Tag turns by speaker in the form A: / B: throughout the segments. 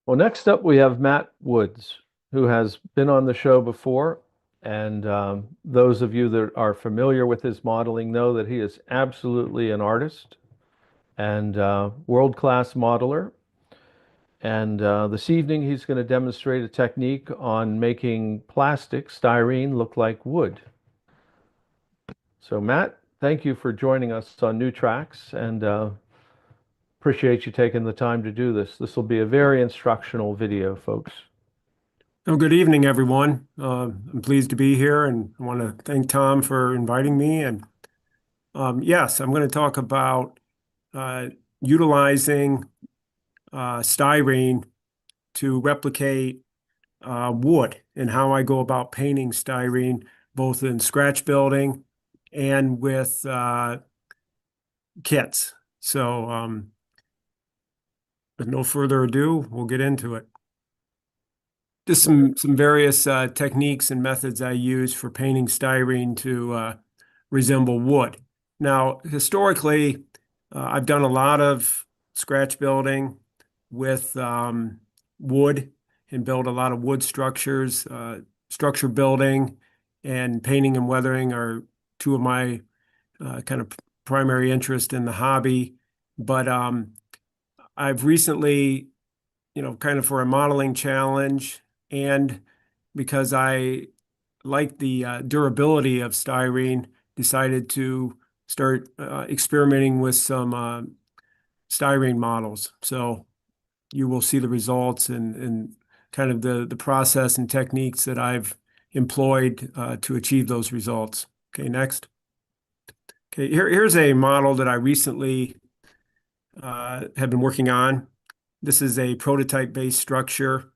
A: Well, next up we have Matt Woods, who has been on the show before. And those of you that are familiar with his modeling know that he is absolutely an artist and world-class modeler. And this evening he's going to demonstrate a technique on making plastic, styrene, look like wood. So Matt, thank you for joining us on New Tracks and appreciate you taking the time to do this. This will be a very instructional video, folks.
B: Oh, good evening, everyone. I'm pleased to be here, and I want to thank Tom for inviting me. And yes, I'm going to talk about uh, utilizing styrene to replicate wood and how I go about painting styrene, both in scratch building and with kits. So, with no further ado, we'll get into it. Just some various techniques and methods I use for painting styrene to resemble wood. Now, historically, I've done a lot of scratch building with wood and built a lot of wood structures. Structure building and painting and weathering are two of my kind of primary interest in the hobby. But I've recently, kind of for a modeling challenge, and because I like the durability of styrene, decided to start experimenting with some styrene models. So you will see the results and kind of the process and techniques that I've employed to achieve those results. Okay, next. Okay, here's a model that I recently have been working on. This is a prototype-based structure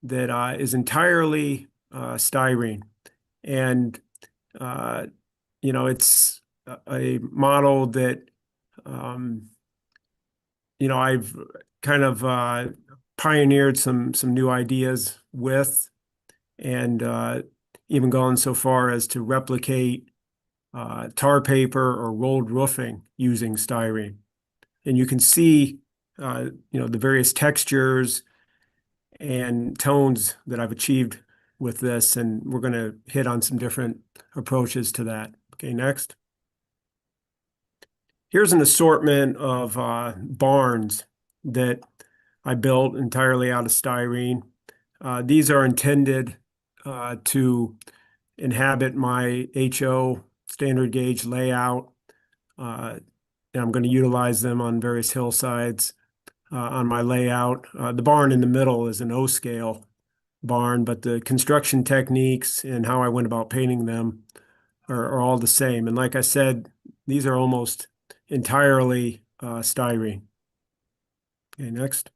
B: that is entirely styrene. And, it's a model that, I've kind of pioneered some new ideas with, and even gone so far as to replicate tar paper or rolled roofing using styrene. And you can see, the various textures and tones that I've achieved with this, and we're going to hit on some different approaches to that. Okay, next. Here's an assortment of barns that I built entirely out of styrene. These are intended to inhabit my HO standard gauge layout, and I'm going to utilize them on various hillsides on my layout. The barn in the middle is an O scale barn, but the construction techniques and how I went about painting them are all the same. And like I said, these are almost entirely styrene. Okay, next.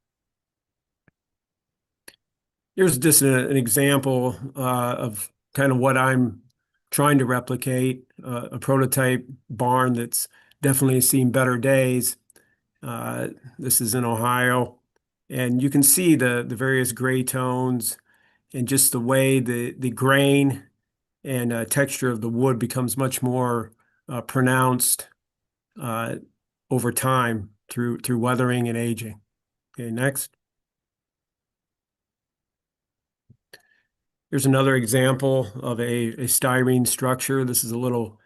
B: Here's just an example of kind of what I'm trying to replicate, a prototype barn that's definitely seen better days. This is in Ohio, and you can see the various gray tones and just the way the grain and texture of the wood becomes much more pronounced uh, over time through weathering and aging. Okay, next. Here's another example of a styrene structure. This is a little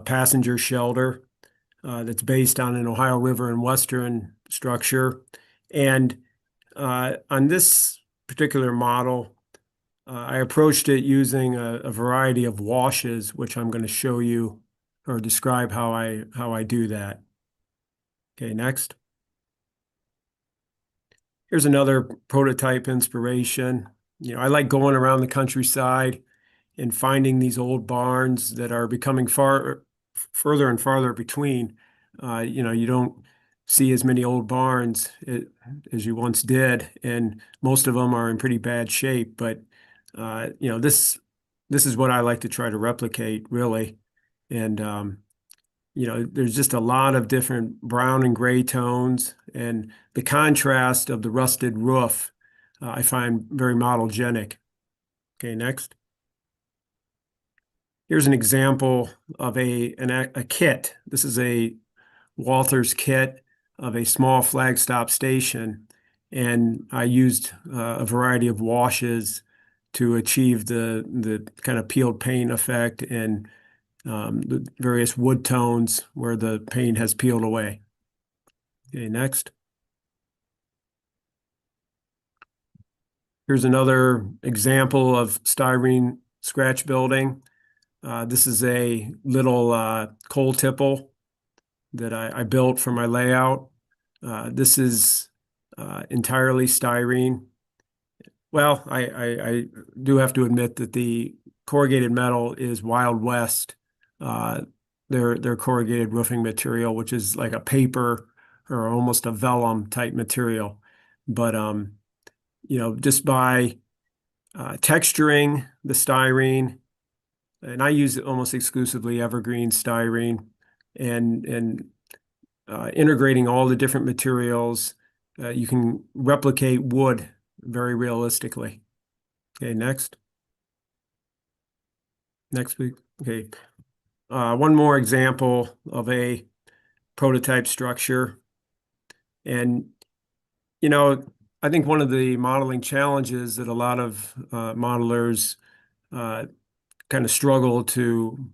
B: passenger shelter that's based on an Ohio River and Western structure. And on this particular model, I approached it using a variety of washes, which I'm going to show you or describe how I do that. Okay, next. Here's another prototype inspiration. I like going around the countryside and finding these old barns that are becoming further and farther between. You don't see as many old barns as you once did, and most of them are in pretty bad shape. But this is what I like to try to replicate, really. And there's just a lot of different brown and gray tones, and the contrast of the rusted roof I find very modelgenic. Okay, next. Here's an example of a kit. This is a Walther's kit of a small flagstop station. and I used a variety of washes to achieve the kind of peeled paint effect and the various wood tones where the paint has peeled away. Okay, next. Here's another example of styrene scratch building. This is a little coal tipple that I built for my layout. This is entirely styrene. Well, I do have to admit that the corrugated metal is Wild West. Uh, their corrugated roofing material, which is like a paper or almost a vellum type material. But just by texturing the styrene, and I use almost exclusively evergreen styrene, and integrating all the different materials, you can replicate wood very realistically. Okay, next. Next week. Okay. One more example of a prototype structure. And, you know, I think one of the modeling challenges that a lot of modelers uh, kind of struggle to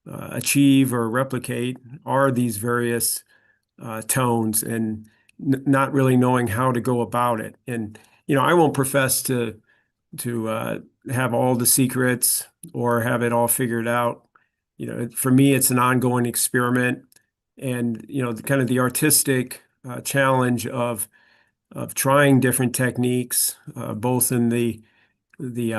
B: achieve or replicate are these various tones and not really knowing how to go about it. And, I won't profess to have all the secrets or have it all figured out. For me, it's an ongoing experiment, and kind of the artistic challenge of trying different techniques, both in the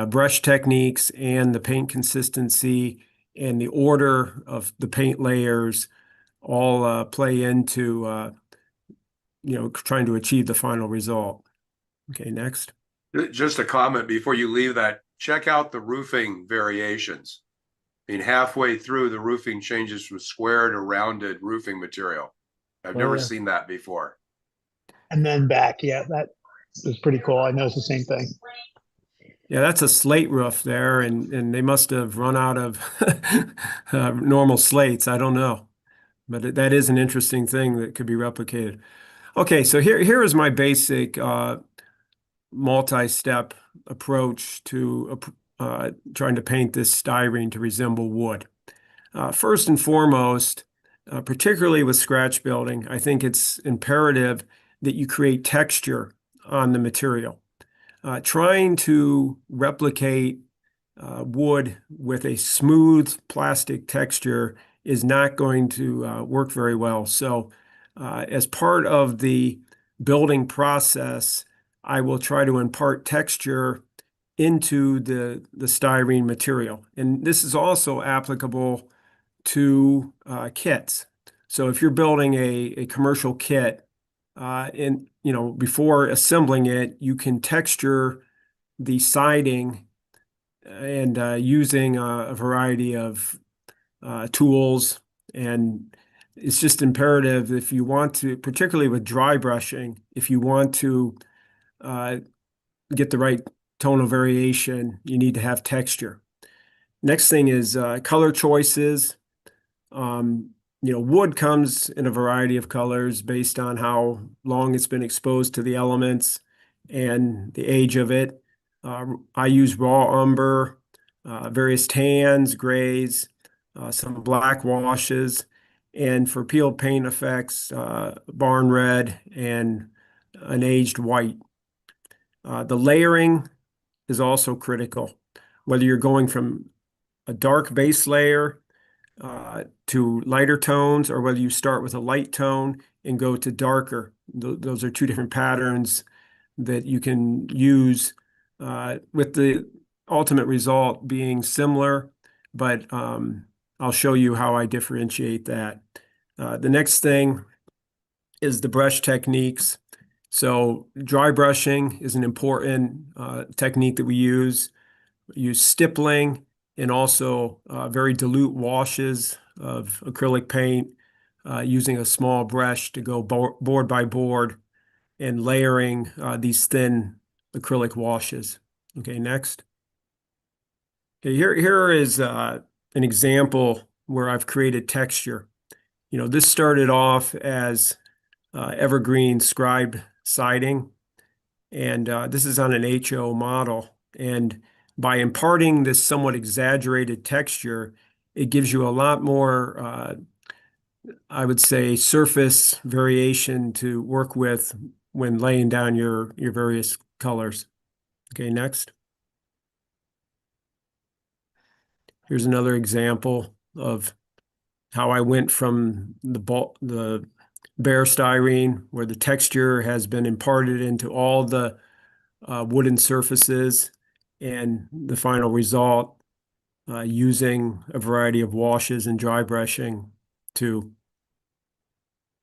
B: brush techniques and the paint consistency and the order of the paint layers all play into trying to achieve the final result. Okay, next.
C: Just a comment before you leave that, check out the roofing variations. I mean, halfway through, the roofing changes from square to rounded roofing material. I've never
A: yeah.
C: seen that before.
D: And then back. Yeah, that was pretty cool. I noticed the same thing.
B: Yeah, that's a slate roof there, and they must have run out of normal slates. I don't know, but that is an interesting thing that could be replicated. Okay, so here is my basic multi-step approach to trying to paint this styrene to resemble wood. First and foremost, particularly with scratch building, I think it's imperative that you create texture on the material. Trying to replicate wood with a smooth plastic texture is not going to work very well. So, as part of the building process, I will try to impart texture into the styrene material. And this is also applicable to kits. So if you're building a commercial kit, and before assembling it, you can texture the siding and using a variety of tools. And it's just imperative if you want to, particularly with dry brushing, if you want to get the right tonal variation, you need to have texture. Next thing is color choices. Wood comes in a variety of colors based on how long it's been exposed to the elements and the age of it. I use raw umber, various tans, grays, some black washes, and for peeled paint effects, barn red and an aged white. The layering is also critical, whether you're going from a dark base layer to lighter tones, or whether you start with a light tone and go to darker. Those are two different patterns that you can use with the ultimate result being similar, but I'll show you how I differentiate that. The next thing is the brush techniques. So dry brushing is an important technique that we use. We use stippling and also very dilute washes of acrylic paint using a small brush to go board by board and layering these thin acrylic washes. Okay, next. Okay, here is an example where I've created texture. This started off as evergreen scribe siding, And this is on an HO model. And by imparting this somewhat exaggerated texture, it gives you a lot more, I would say, surface variation to work with when laying down your various colors. Okay, next. Here's another example of how I went from the bare styrene, where the texture has been imparted into all the wooden surfaces, and the final result using a variety of washes and dry brushing to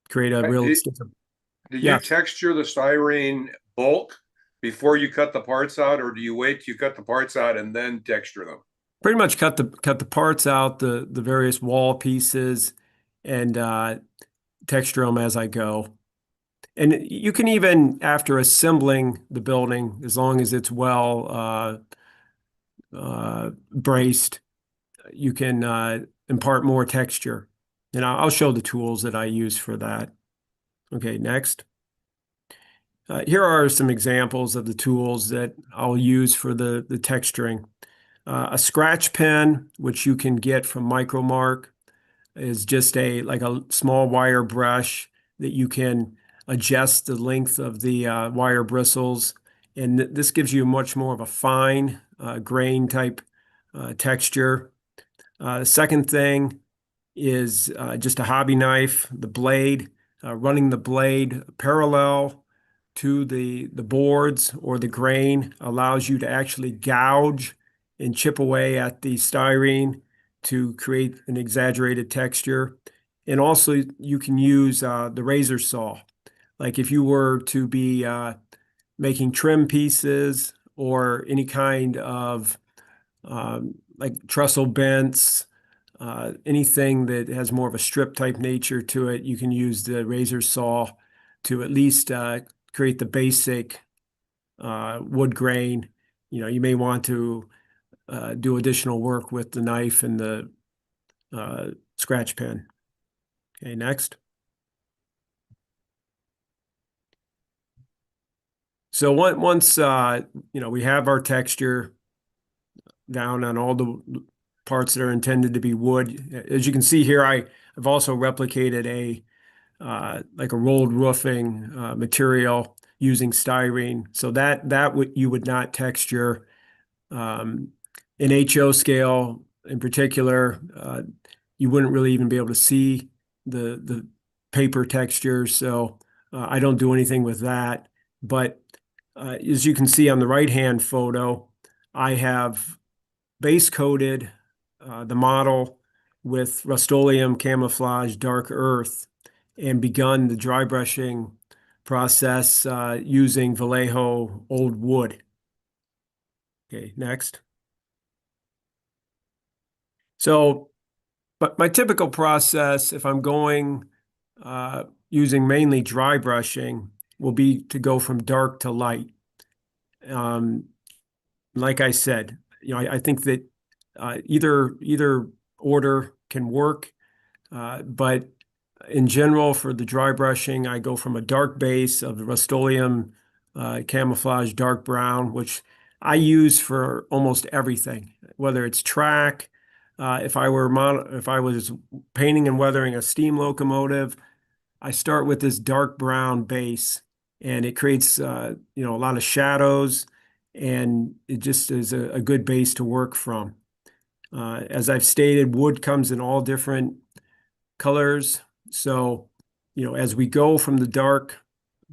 B: create a
C: Right.
B: realistic.
C: Do you
B: Yeah,
C: texture the styrene bulk before you cut the parts out, or do you wait till you cut the parts out and then texture them?
B: pretty much cut the parts out, the various wall pieces, and texture them as I go. And you can even, after assembling the building, as long as it's well braced, you can impart more texture. And I'll show the tools that I use for that. Okay, next. Here are some examples of the tools that I'll use for the texturing. A scratch pen, which you can get from Micromark, is just like a small wire brush that you can adjust the length of the wire bristles. And this gives you much more of a fine grain type texture. The second thing is just a hobby knife, the blade, running the blade parallel to the boards or the grain allows you to actually gouge and chip away at the styrene to create an exaggerated texture. And also you can use the razor saw. Like if you were to be making trim pieces or any kind of like trestle bents, anything that has more of a strip type nature to it, you can use the razor saw to at least create the basic wood grain. You may want to do additional work with the knife and the scratch pen. Okay, next. So once we have our texture down on all the parts that are intended to be wood. As you can see here, I've also replicated like a rolled roofing material using styrene. So that you would not texture. In HO scale in particular, you wouldn't really even be able to see the paper texture. So I don't do anything with that. But as you can see on the right-hand photo, I have base coated the model with Rust-Oleum camouflage dark earth and begun the dry brushing process using Vallejo old wood. Okay, next. So, but my typical process, if I'm going using mainly dry brushing, will be to go from dark to light. Like I said, I think that either order can work, but in general, for the dry brushing, I go from a dark base of the Rust-Oleum camouflage dark brown, which I use for almost everything, whether it's track. If I was painting and weathering a steam locomotive, I start with this dark brown base, and it creates a lot of shadows, and it just is a good base to work from. As I've stated, wood comes in all different colors. So, as we go from the dark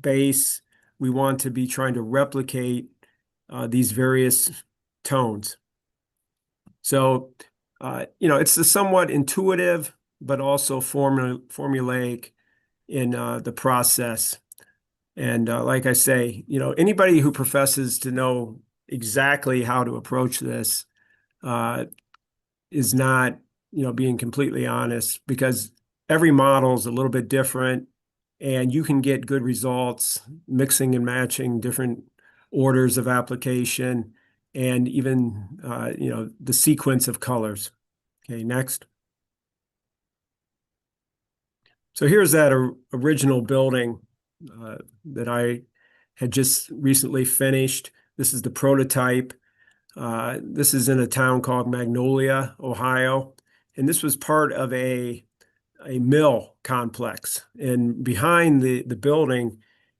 B: base, we want to be trying to replicate these various tones. So, it's a somewhat intuitive, but also formulaic in the process. And like I say, anybody who professes to know exactly how to approach this is not, being completely honest, because every model is a little bit different, and you can get good results mixing and matching different orders of application and even, the sequence of colors. Okay, next. So here's that original building that I had just recently finished. This is the prototype. This is in a town called Magnolia, Ohio, and this was part of a mill complex. And behind the building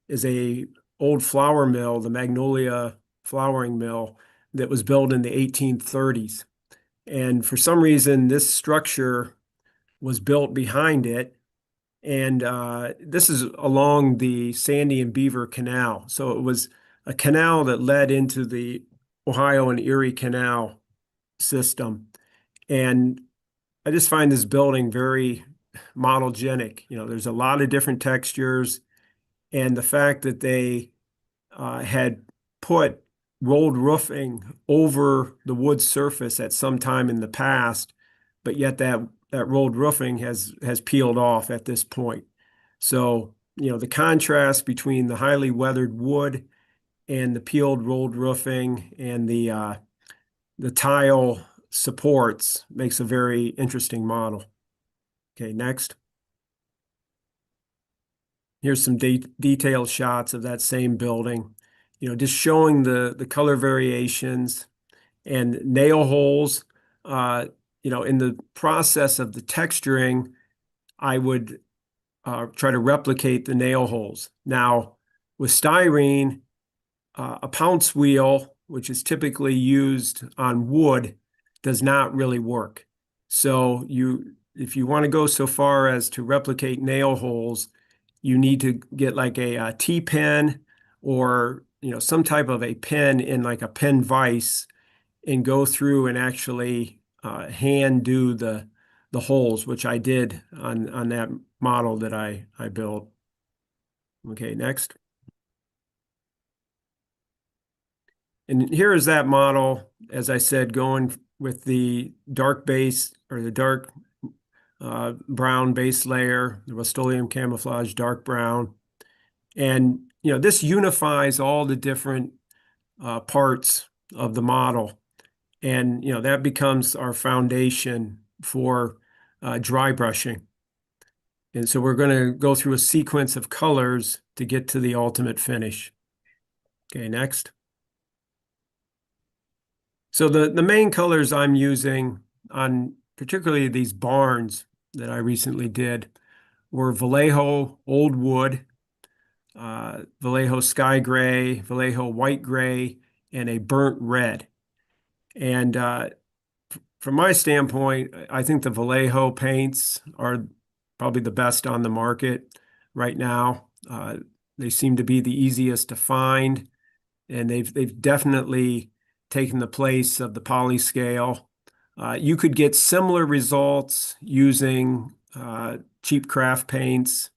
B: is a old flour mill, the Magnolia flouring mill, that was built in the 1830s. And for some reason, this structure was built behind it. And this is along the Sandy and Beaver Canal. So it was a canal that led into the Ohio and Erie Canal system. And I just find this building very modelgenic. You know, there's a lot of different textures. And the fact that they had put rolled roofing over the wood surface at some time in the past, but yet that rolled roofing has peeled off at this point. So, you know, the contrast between the highly weathered wood and the peeled rolled roofing and the tile supports makes a very interesting model. Okay, next. Here's some detailed shots of that same building, you know, just showing the color variations and nail holes. You know, in the process of the texturing, I would try to replicate the nail holes. Now, with styrene, a pounce wheel, which is typically used on wood, does not really work. So if you want to go so far as to replicate nail holes, you need to get like a T-pen or, you know, some type of a pen in like a pen vise and go through and actually hand do the holes, which I did on that model that I built. Okay, next. And here is that model, as I said, going with the dark base or the dark brown base layer, the Rust-Oleum camouflage dark brown. And, you know, this unifies all the different parts of the model. And, you know, that becomes our foundation for dry brushing. And so we're going to go through a sequence of colors to get to the ultimate finish. Okay, next. So the main colors I'm using on particularly these barns that I recently did were Vallejo Old Wood, Vallejo Sky Gray, Vallejo White Gray, and a burnt red. And from my standpoint, I think the Vallejo paints are probably the best on the market right now. They seem to be the easiest to find, and they've definitely taken the place of the poly scale. You could get similar results using cheap craft paints,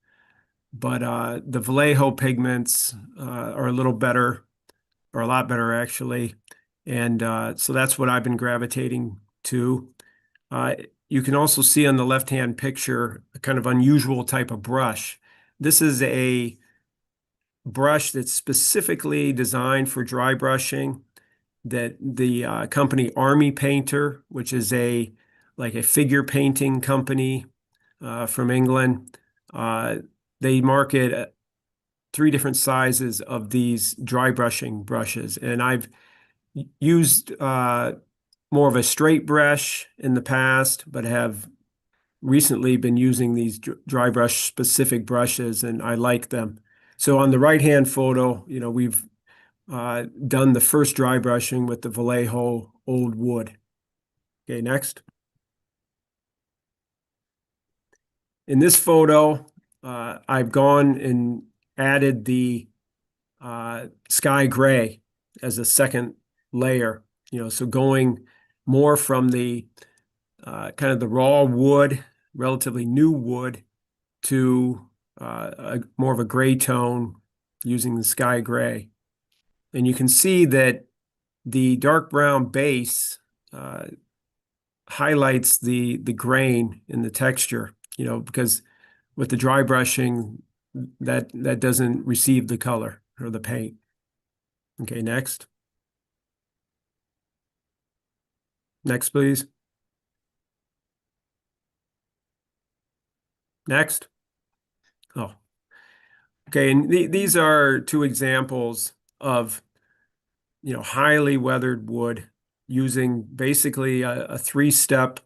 B: but the Vallejo pigments are a little better, or a lot better actually. And so that's what I've been gravitating to. You can also see on the left-hand picture a kind of unusual type of brush. This is a brush that's specifically designed for dry brushing that the company Army Painter, which is like a figure painting company from England, they market 3 different sizes of these dry brushing brushes. And I've used more of a straight brush in the past, but have recently been using these dry brush specific brushes, and I like them. So on the right-hand photo, you know, we've done the first dry brushing with the Vallejo Old Wood. Okay, next. In this photo, I've gone and added the sky gray as a second layer, you know, so going more from the kind of the raw wood, relatively new wood, to more of a gray tone using the sky gray. And you can see that the dark brown base highlights the grain in the texture, you know, because with the dry brushing, that doesn't receive the color or the paint. Okay, next. Next, please. Next. Oh, Okay, and these are two examples of, highly weathered wood using basically a three-step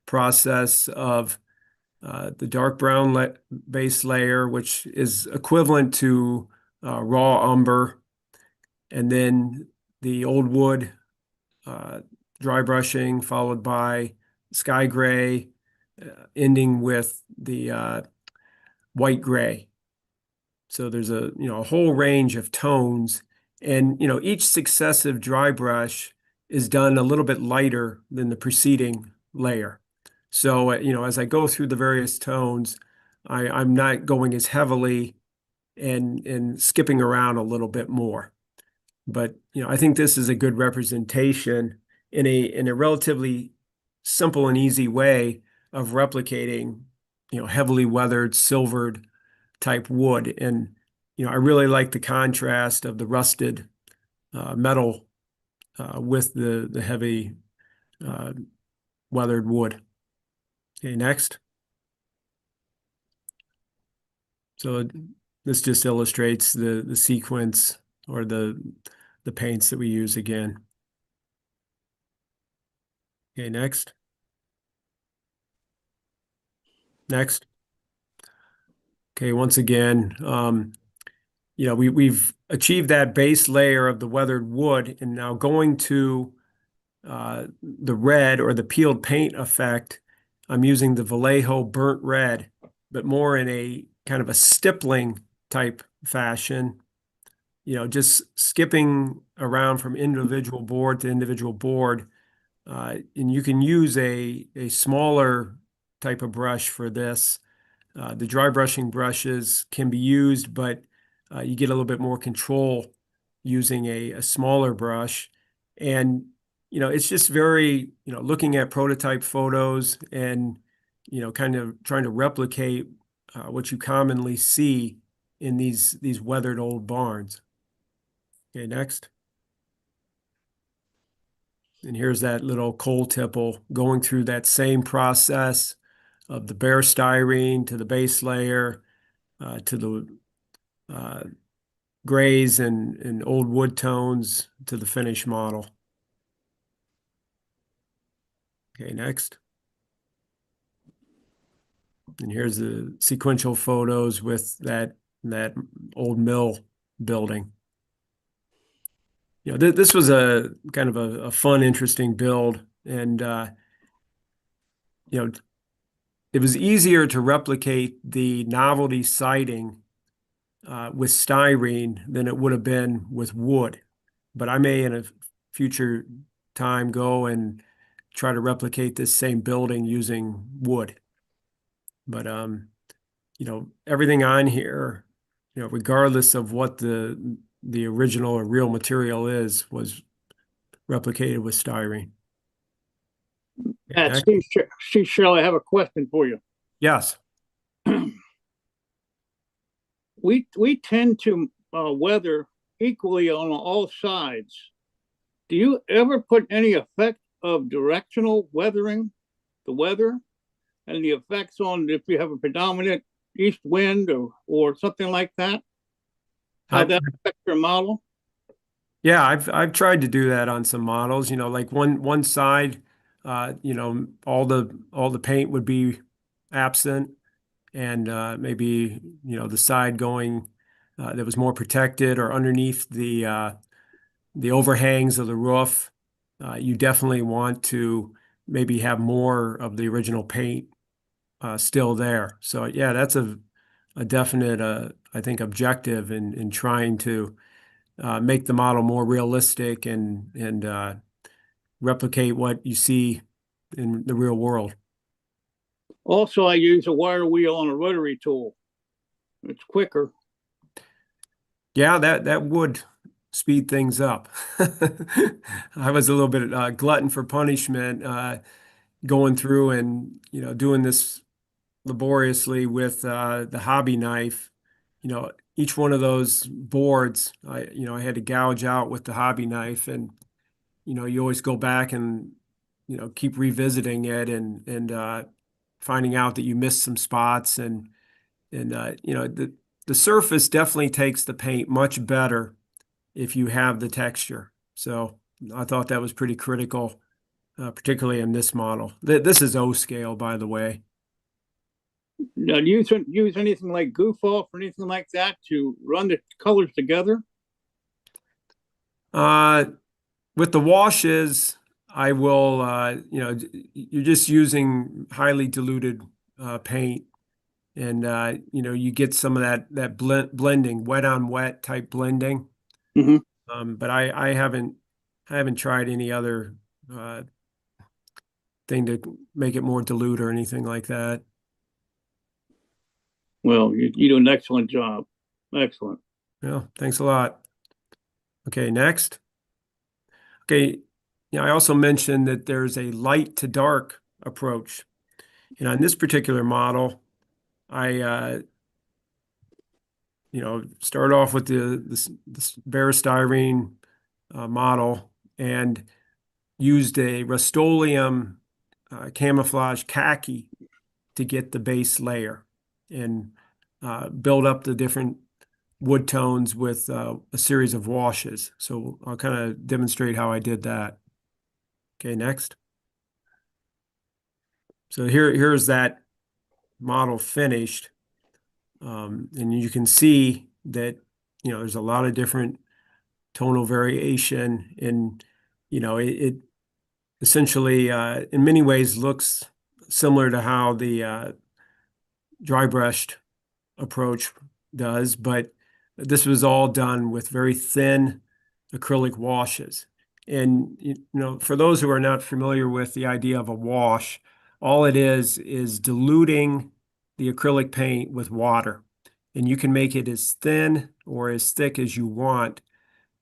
B: process of the dark brown base layer, which is equivalent to raw umber, and then the old wood dry brushing, followed by sky gray, ending with the white gray. So there's a whole range of tones, and each successive dry brush is done a little bit lighter than the preceding layer. So as I go through the various tones, I'm not going as heavily and skipping around a little bit more. But I think this is a good representation in a relatively simple and easy way of replicating heavily weathered silvered type wood. And I really like the contrast of the rusted metal with the heavy weathered wood. Okay, next. So this just illustrates the sequence or the paints that we use again. Okay, next. Next. Okay, once again, we've achieved that base layer of the weathered wood, and now going to the red or the peeled paint effect, I'm using the Vallejo burnt red, but more in a kind of a stippling type fashion, just skipping around from individual board to individual board. And you can use a smaller type of brush for this. The dry brushing brushes can be used, but you get a little bit more control using a smaller brush. And, it's just very, looking at prototype photos and, kind of trying to replicate what you commonly see in these weathered old barns. Okay, next. And here's that little coal tipple going through that same process of the bare styrene to the base layer to the grays and old wood tones to the finished model. Okay, next. And here's the sequential photos with that old mill building. This was a kind of a fun, interesting build, and it was easier to replicate the novelty siding with styrene than it would have been with wood. But I may in a future time go and try to replicate this same building using wood. But everything on here, regardless of what the original or real material is, was replicated with styrene.
E: Pat, Steve Shirley, I have a question for you.
B: Yes.
E: We tend to weather equally on all sides. Do you ever put any effect of directional weathering, the weather, and the effects on if you have a predominant east wind or something like that? How that affects your model?
B: Yeah, I've tried to do that on some models. Like one side, all the paint would be absent, and maybe the side going that was more protected or underneath the overhangs of the roof. You definitely want to maybe have more of the original paint still there. So yeah, that's a definite I think objective in trying to make the model more realistic and replicate what you see in the real world.
E: Also, I use a wire wheel on a rotary tool. It's quicker.
B: Yeah, that would speed things up. I was a little bit glutton for punishment going through and doing this laboriously with the hobby knife. Each one of those boards, I had to gouge out with the hobby knife, and you always go back and keep revisiting it and finding out that you missed some spots and the surface definitely takes the paint much better if you have the texture. So I thought that was pretty critical, particularly in this model. This is O scale, by the way.
E: Now, do you use anything like goof off or anything like that to run the colors together?
B: With the washes, I will, you're just using highly diluted paint, and you get some of that blending, wet on wet type blending.
E: Mhm.
B: But I haven't tried any other thing to make it more dilute or anything like that.
E: Well, you do an excellent job. Excellent.
B: Yeah, thanks a lot. Okay, next. Okay, I also mentioned that there's a light to dark approach. And on this particular model, I start off with this bare styrene model and used a Rust-Oleum camouflage khaki to get the base layer and build up the different wood tones with a series of washes. So I'll kind of demonstrate how I did that. Okay, next. So here's that model finished. And you can see that, there's a lot of different tonal variation, and, it essentially, in many ways, looks similar to how the dry brushed approach does, but this was all done with very thin acrylic washes. And, for those who are not familiar with the idea of a wash, all it is diluting the acrylic paint with water. And you can make it as thin or as thick as you want.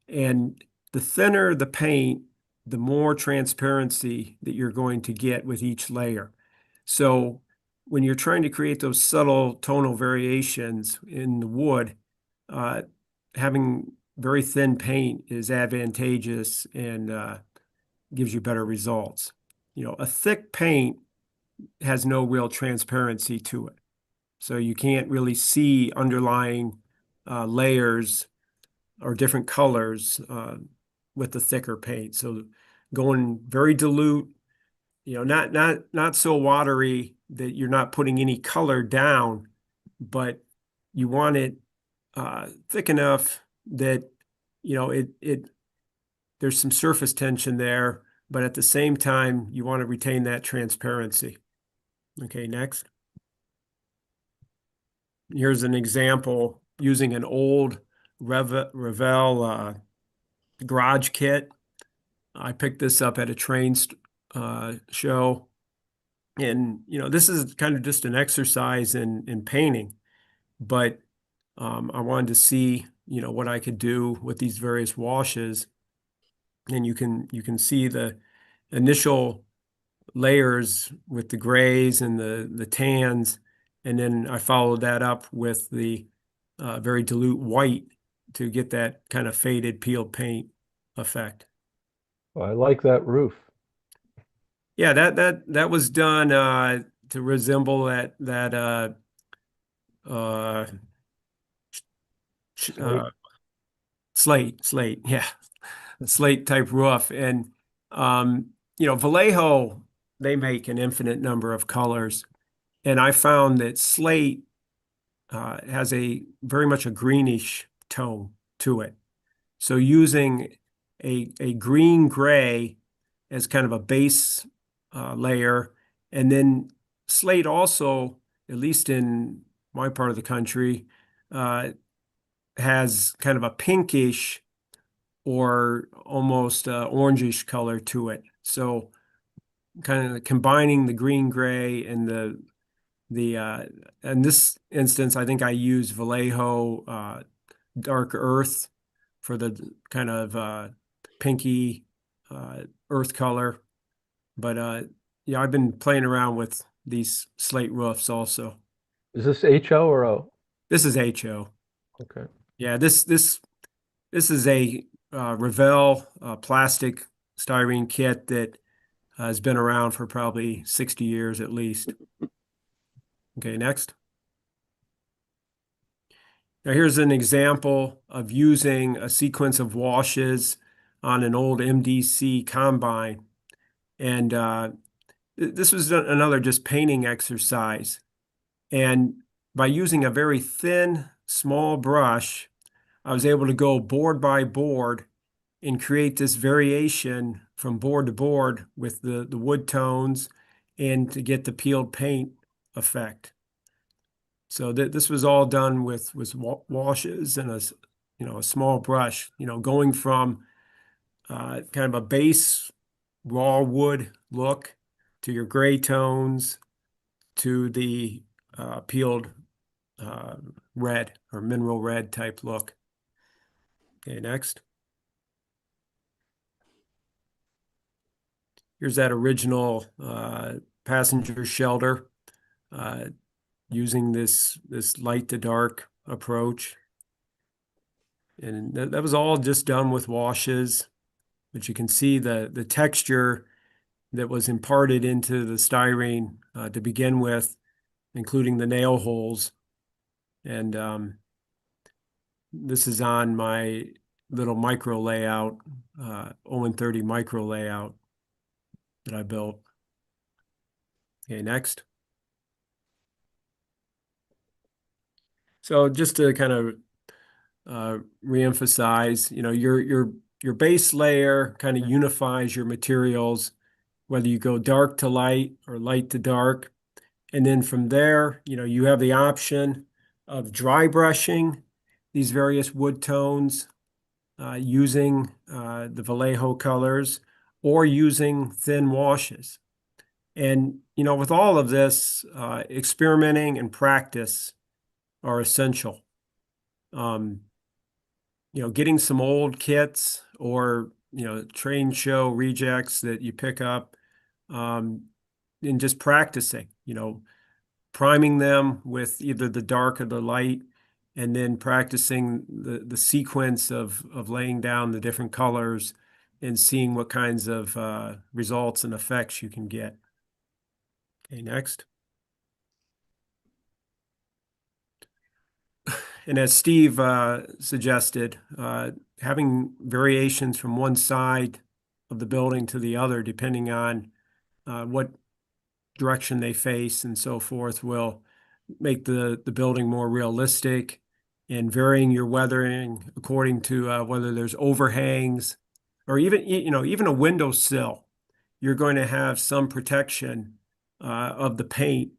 B: And the thinner the paint, the more transparency that you're going to get with each layer. So when you're trying to create those subtle tonal variations in the wood, having very thin paint is advantageous and gives you better results. A thick paint has no real transparency to it. So you can't really see underlying layers or different colors with the thicker paint. So going very dilute, not so watery that you're not putting any color down, but you want it thick enough that there's some surface tension there, but at the same time you want to retain that transparency. Okay, next. Here's an example using an old Revell garage kit. I picked this up at a train show. And, this is kind of just an exercise in painting, but I wanted to see, what I could do with these various washes. And you can see the initial layers with the grays and the tans. And then I followed that up with the very dilute white to get that kind of faded peeled paint effect.
A: I like that roof.
B: Yeah, that was done to resemble that uh, slate, yeah, slate type roof. And Vallejo, they make an infinite number of colors, and I found that slate has a very much a greenish tone to it. So using a green gray as kind of a base layer, and then slate also, at least in my part of the country, has kind of a pinkish or almost orangish color to it. So kind of combining the green gray and in this instance, I think I use Vallejo dark earth for the kind of pinky earth color. But I've been playing around with these slate roofs also.
A: Is this HO or O?
B: This is HO.
A: Okay.
B: Yeah, this is a Revell plastic styrene kit that has been around for probably 60 years at least. Okay, next. Now here's an example of using a sequence of washes on an old MDC combine. And this was another just painting exercise. And by using a very thin, small brush, I was able to go board by board and create this variation from board to board with the wood tones and to get the peeled paint effect. So this was all done with washes and a small brush, going from kind of a base raw wood look to your gray tones to the peeled red or mineral red type look. Okay, next. Here's that original passenger shelter using this light to dark approach. And that was all just done with washes, but you can see the texture that was imparted into the styrene to begin with, including the nail holes. And this is on my little micro layout, 0-30 micro layout that I built. Okay, next. So just to kind of reemphasize, your base layer kind of unifies your materials, whether you go dark to light or light to dark. And then from there, you have the option of dry brushing these various wood tones using the Vallejo colors or using thin washes. And, with all of this, experimenting and practice are essential. Getting some old kits or, train show rejects that you pick up and just practicing, priming them with either the dark or the light, and then practicing the sequence of laying down the different colors and seeing what kinds of results and effects you can get. Okay, next. And as Steve suggested, having variations from one side of the building to the other, depending on what direction they face and so forth, will make the building more realistic, and varying your weathering according to whether there's overhangs or even a windowsill. You're going to have some protection of the paint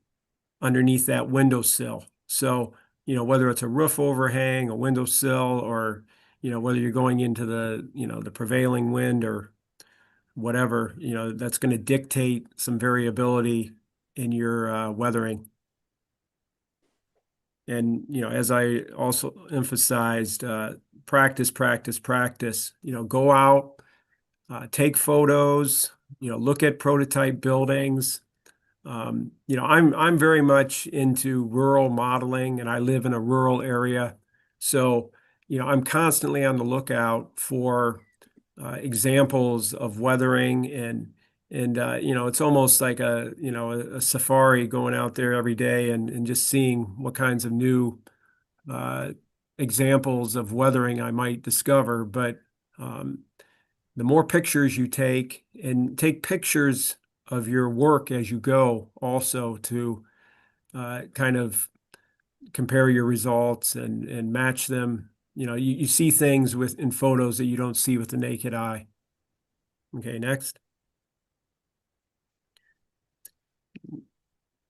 B: underneath that windowsill. So, whether it's a roof overhang, a windowsill, or, whether you're going into the prevailing wind or whatever, that's going to dictate some variability in your weathering. And, as I also emphasized, practice, practice, practice, go out, take photos, look at prototype buildings. I'm very much into rural modeling, and I live in a rural area. So, I'm constantly on the lookout for examples of weathering, and it's almost like a safari, going out there every day and just seeing what kinds of new examples of weathering I might discover. But the more pictures you take, and take pictures of your work as you go also, to kind of compare your results and match them. You see things in photos that you don't see with the naked eye. Okay, next.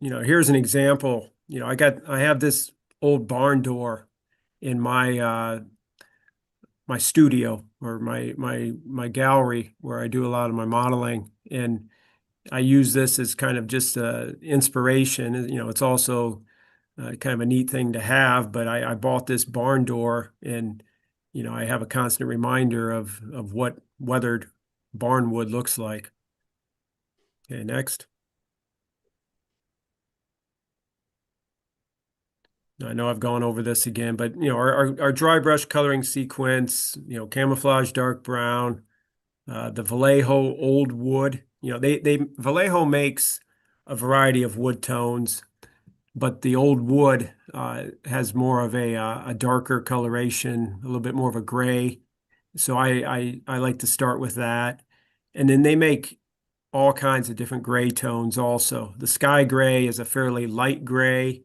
B: Here's an example. I have this old barn door in my my studio, or my gallery, where I do a lot of my modeling, and I use this as kind of just inspiration. It's also kind of a neat thing to have, but I bought this barn door, and I have a constant reminder of what weathered barn wood looks like. Okay, next. I know I've gone over this again, but our dry brush coloring sequence, camouflage dark brown, the Vallejo old wood. Vallejo makes a variety of wood tones, but the old wood has more of a darker coloration, a little bit more of a gray. So I like to start with that. And then they make all kinds of different gray tones also. The sky gray is a fairly light gray,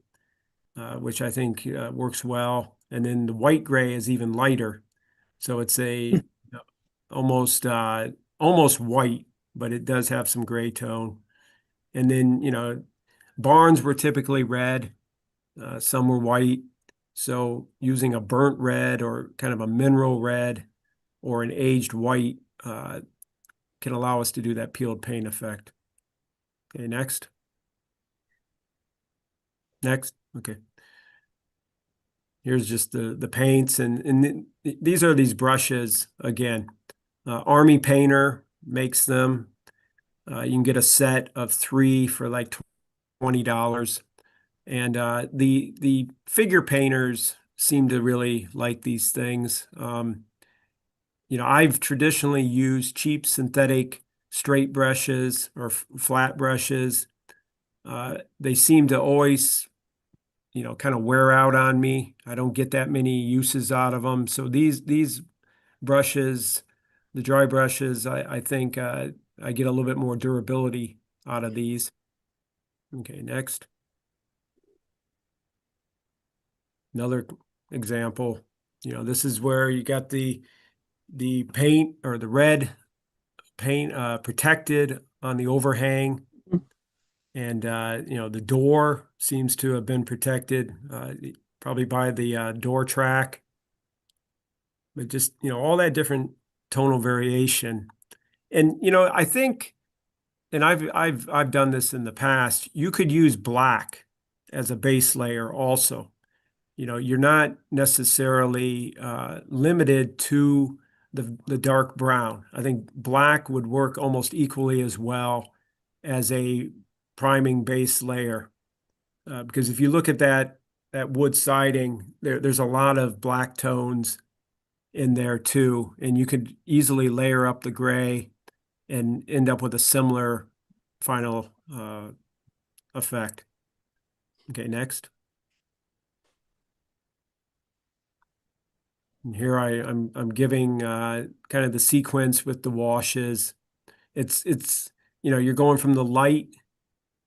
B: which I think works well. And then the white gray is even lighter. So it's a almost almost white, but it does have some gray tone. And then, barns were typically red, some were white. So using a burnt red or kind of a mineral red or an aged white can allow us to do that peeled paint effect. Okay, next. Next. Okay. Here's just the paints, and these are these brushes again. Army Painter makes them. You can get a set of 3 for like $20. And the figure painters seem to really like these things. I've traditionally used cheap synthetic straight brushes or flat brushes. They seem to always, kind of wear out on me. I don't get that many uses out of them. So these brushes, the dry brushes, I think I get a little bit more durability out of these. Okay, next. Another example, this is where you got the paint or the red paint protected on the overhang. And, the door seems to have been protected probably by the door track. But just, all that different tonal variation. And, I think, and I've done this in the past, you could use black as a base layer also. You're not necessarily limited to the dark brown. I think black would work almost equally as well as a priming base layer. Because if you look at that wood siding, there's a lot of black tones in there too, and you could easily layer up the gray and end up with a similar final effect. Okay, next. And here I'm giving kind of the sequence with the washes. It's you're going from the light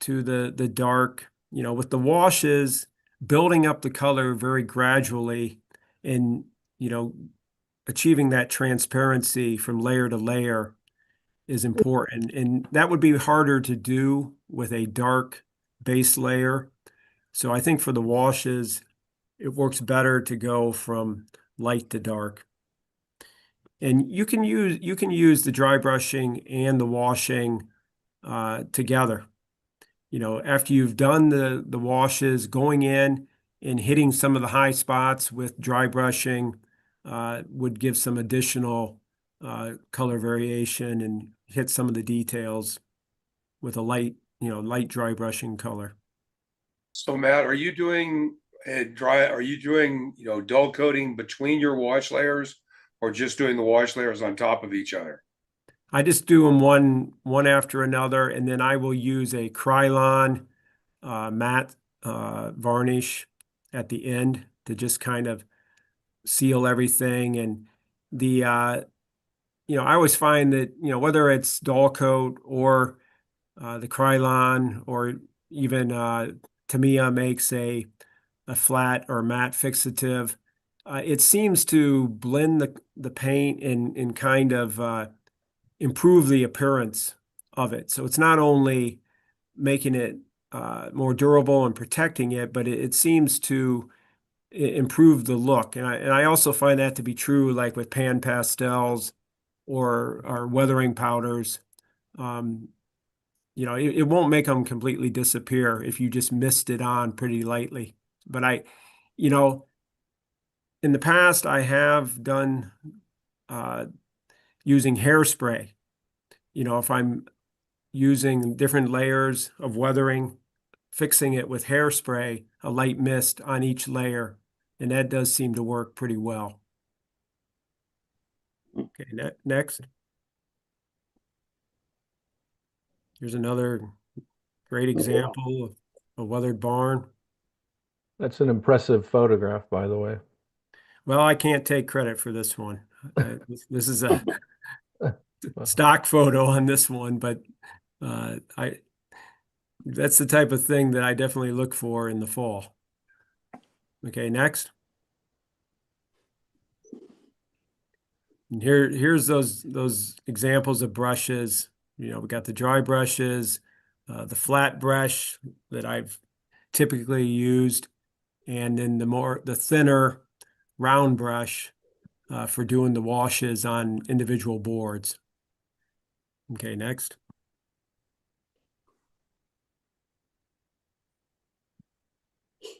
B: to the dark, with the washes, building up the color very gradually and achieving that transparency from layer to layer is important. And that would be harder to do with a dark base layer. So I think for the washes, it works better to go from light to dark. And you can use the dry brushing and the washing together. After you've done the washes, going in and hitting some of the high spots with dry brushing would give some additional color variation and hit some of the details with a light dry brushing color.
C: So Matt, are you doing dull coating between your wash layers or just doing the wash layers on top of each other?
B: I just do them one after another, and then I will use a Krylon matte varnish at the end to just kind of seal everything. And I always find that, whether it's dull coat or the Krylon or even Tamiya makes a flat or matte fixative, it seems to blend the paint and kind of improve the appearance of it. So it's not only making it more durable and protecting it, but it seems to improve the look. And I also find that to be true, like with pan pastels or weathering powders. It won't make them completely disappear if you just mist it on pretty lightly. But in the past, I have done using hairspray. If I'm using different layers of weathering, fixing it with hairspray, a light mist on each layer, and that does seem to work pretty well. Okay, next. Here's another great example of a weathered barn.
A: That's an impressive photograph, by the way.
B: Well, I can't take credit for this one. This is a stock photo on this one, but that's the type of thing that I definitely look for in the fall. Okay, next. And here's those examples of brushes. We got the dry brushes, the flat brush that I've typically used, and then the thinner round brush for doing the washes on individual boards. Okay, next.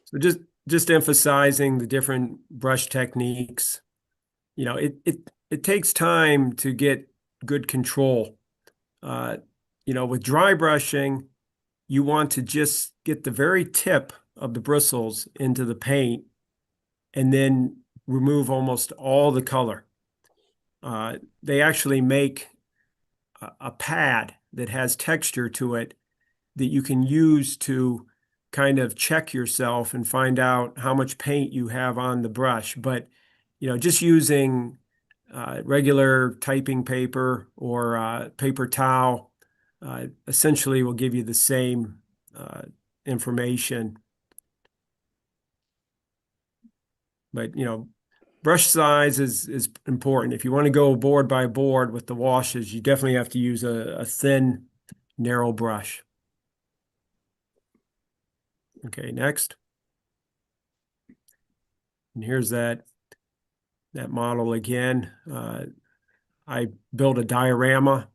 B: So just emphasizing the different brush techniques. It takes time to get good control. With dry brushing, you want to just get the very tip of the bristles into the paint and then remove almost all the color. They actually make a pad that has texture to it that you can use to kind of check yourself and find out how much paint you have on the brush. But, just using regular typing paper or paper towel essentially will give you the same information. But, brush size is important. If you want to go board by board with the washes, you definitely have to use a thin, narrow brush. Okay, next. And here's that model again. I built a diorama.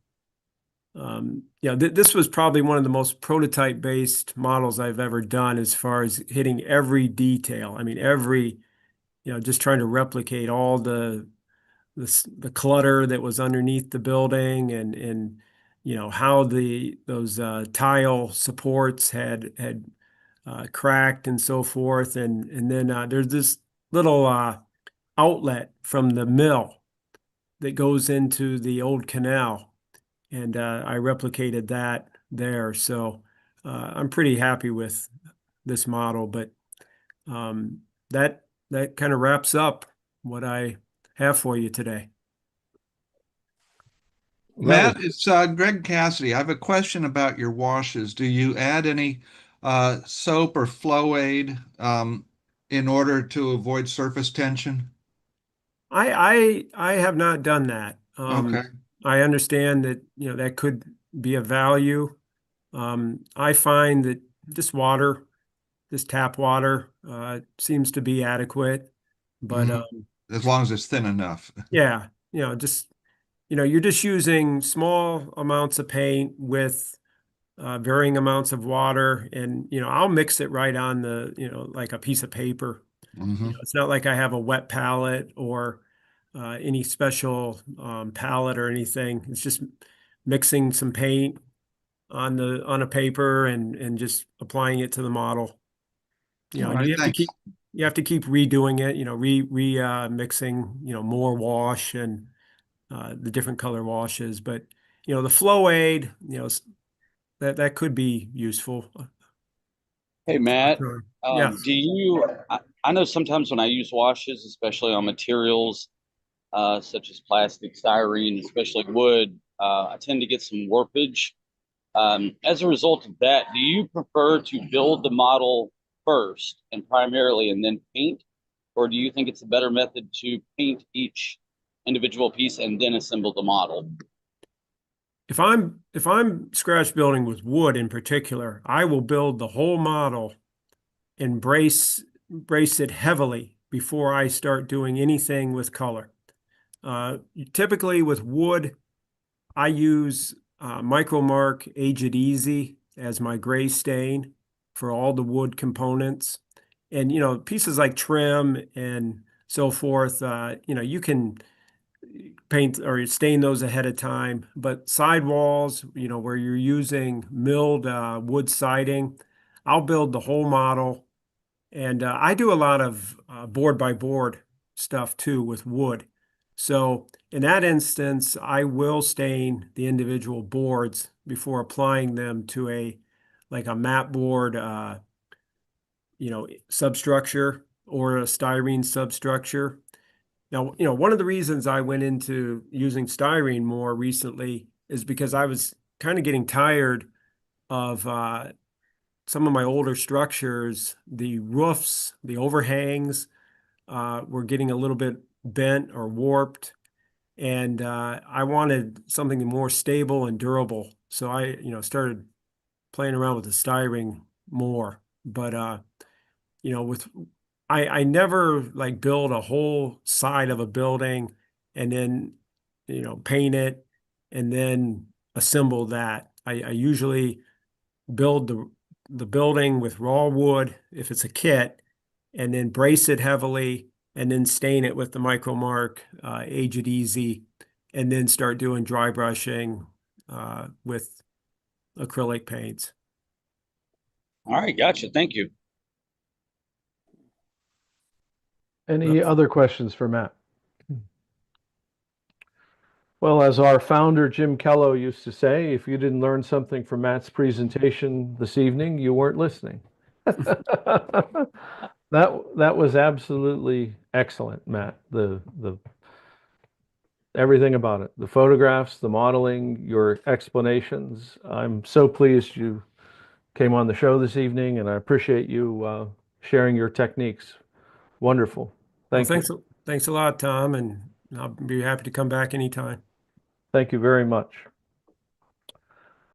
B: This was probably one of the most prototype-based models I've ever done as far as hitting every detail. I mean, just trying to replicate all the clutter that was underneath the building and how those tile supports had cracked and so forth. And then there's this little outlet from the mill that goes into the old canal. And I replicated that there. So I'm pretty happy with this model, but that kind of wraps up what I have for you today.
A: That
F: Matt, it's Greg Cassidy. I have a question about your washes. Do you add any soap or flow aid in order to avoid surface tension?
B: I have not done that.
F: Okay.
B: I understand that that could be a value. I find that just water, this tap water, seems to be adequate. But
F: Mhm. As long as it's thin enough.
B: yeah, just you're just using small amounts of paint with varying amounts of water, and I'll mix it right on the like a piece of paper.
F: Hmm.
B: It's not like I have a wet palette or any special palette or anything. It's just mixing some paint on a paper and just applying it to the model.
F: All
B: And
F: right, thanks.
B: you have to keep redoing it. Mixing. More wash and the different color washes. But the flow aid. That could be useful.
G: Hey Matt,
B: Sure. Yeah.
G: I know sometimes when I use washes, especially on materials such as plastic, styrene, especially wood, I tend to get some warpage. As a result of that, do you prefer to build the model first and primarily and then paint? Or do you think it's a better method to paint each individual piece and then assemble the model?
B: If I'm scratch building with wood in particular, I will build the whole model and brace it heavily before I start doing anything with color. Typically with wood, I use Micro Mark Age It Easy as my gray stain for all the wood components. And pieces like trim and so forth, you can paint or stain those ahead of time. But sidewalls, where you're using milled wood siding, I'll build the whole model. And I do a lot of board by board stuff too with wood. So in that instance, I will stain the individual boards before applying them to like a mat board, substructure or a styrene substructure. Now, one of the reasons I went into using styrene more recently is because I was kind of getting tired of some of my older structures. The roofs, the overhangs were getting a little bit bent or warped, and I wanted something more stable and durable. So I, started playing around with the styrene more. But with I never like build a whole side of a building and then paint it and then assemble that. I usually build the building with raw wood if it's a kit, and then brace it heavily and then stain it with the Micromark Age It Easy, and then start doing dry brushing with acrylic paints.
G: All right, gotcha. Thank you.
A: Any other questions for Matt? Well, as our founder, Jim Kello, used to say, if you didn't learn something from Matt's presentation this evening, you weren't listening. That was absolutely excellent, Matt. The everything about it, the photographs, the modeling, your explanations. I'm so pleased you came on the show this evening, and I appreciate you sharing your techniques. Wonderful.
B: Well,
A: Thank you.
B: thanks a lot, Tom, and I'll be happy to come back anytime.
A: Thank you very much.